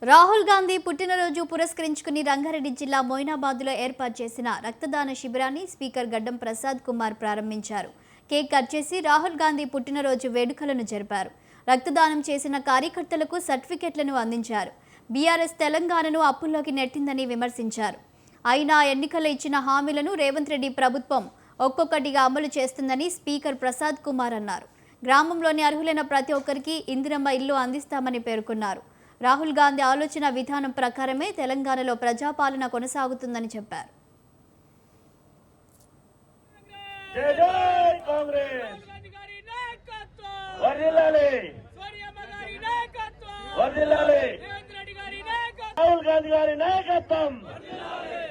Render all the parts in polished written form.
రాహుల్ గాంధీ పుట్టినరోజు పురస్కరించుకుని రంగారెడ్డి జిల్లా మొయినాబాద్లో ఏర్పాటు చేసిన రక్తదాన శిబిరాన్ని స్పీకర్ గడ్డం ప్రసాద్ కుమార్ ప్రారంభించారు. కేక్ కట్ చేసి రాహుల్ గాంధీ పుట్టినరోజు వేడుకలను జరిపారు. రక్తదానం చేసిన కార్యకర్తలకు సర్టిఫికెట్లను అందించారు. బీఆర్ఎస్ తెలంగాణను అప్పుల్లోకి నెట్టిందని విమర్శించారు. అయినా ఎన్నికల్లో ఇచ్చిన హామీలను రేవంత్ రెడ్డి ప్రభుత్వం ఒక్కొక్కటిగా అమలు చేస్తుందని స్పీకర్ ప్రసాద్ కుమార్ అన్నారు. గ్రామంలోని అర్హులైన ప్రతి ఒక్కరికి ఇందిరమ్మ ఇల్లు అందిస్తామని పేర్కొన్నారు. రాహుల్ గాంధీ ఆలోచన విధానం ప్రకారమే తెలంగాణలో ప్రజాపాలన కొనసాగుతుందని చెప్పారు. రాహుల్ గాంధీ గారి నాయకత్వం,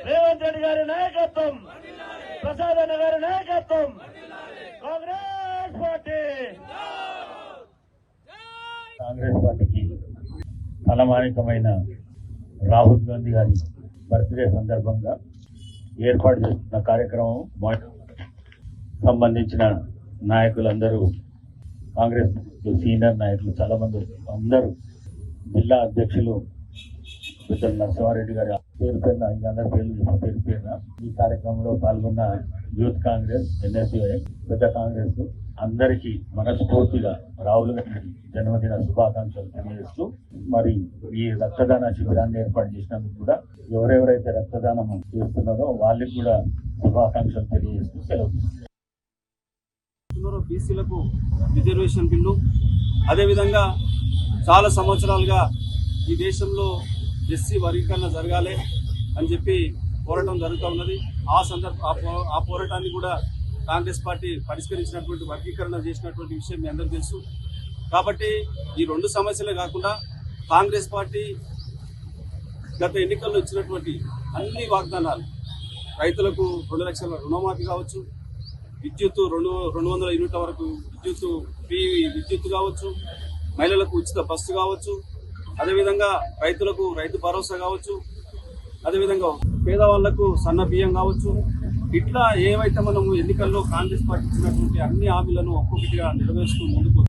రేవంత్ రెడ్డి గారి నాయకత్వం, ప్రసాద్ అన్న గారి నాయకత్వం, కాంగ్రెస్ పార్టీ. కాంగ్రెస్ పార్టీకి తలమానికమైన రాహుల్ గాంధీ గారి బర్త్డే సందర్భంగా ఏర్పాటు చేస్తున్న కార్యక్రమం సంబంధించిన నాయకులందరూ, కాంగ్రెస్ సీనియర్ నాయకులు చాలా మంది, అందరూ జిల్లా అధ్యక్షులు పెద్దల నరసింహారెడ్డి గారి పేరు పేరున అందరి పేరు పేరున ఈ కార్యక్రమంలో పాల్గొన్న యూత్ కాంగ్రెస్, ఎన్ఎస్యుఐ, పెద్ద కాంగ్రెస్ అందరికీ మనస్ఫూర్తిగా రాహుల్ గాంధీ జన్మదిన శుభాకాంక్షలు తెలియజేస్తూ, మరి ఈ రక్తదాన శిబిరాన్ని ఏర్పాటు చేసినందుకు కూడా ఎవరెవరైతే రక్తదానం చేస్తున్నారో వాళ్ళకి కూడా శుభాకాంక్షలు తెలియజేస్తూ సెలవు. బీసీలకు రిజర్వేషన్ బిల్లు, అదేవిధంగా చాలా సంవత్సరాలుగా ఈ దేశంలో ఎస్సీ వర్గీకరణ జరగాలి అని చెప్పి పోరాటం జరుగుతూ ఉన్నది. ఆ పోరాటాన్ని కూడా కాంగ్రెస్ పార్టీ పరిష్కరించినటువంటి, వర్గీకరణ చేసినటువంటి విషయం మీ అందరికీ తెలుసు. కాబట్టి ఈ రెండు సమస్యలే కాకుండా కాంగ్రెస్ పార్టీ గత ఎన్నికల్లో ఇచ్చినటువంటి అన్ని వాగ్దానాలు, రైతులకు 2 లక్షల రుణమాఫీ కావచ్చు, విద్యుత్తు 200 యూనిట్ల వరకు విద్యుత్తు కావచ్చు, మహిళలకు ఉచిత బస్సు కావచ్చు, అదేవిధంగా రైతులకు రైతు భరోసా కావచ్చు, అదేవిధంగా పేదవాళ్లకు సన్న బియ్యం కావచ్చు, ఇట్లా ఏవైతే మనము ఎన్నికల్లో కాంగ్రెస్ పార్టీ ఇచ్చినటువంటి అన్ని హామీలను ఒక్కొక్కటిగా నెరవేరుస్తూ ముందుకు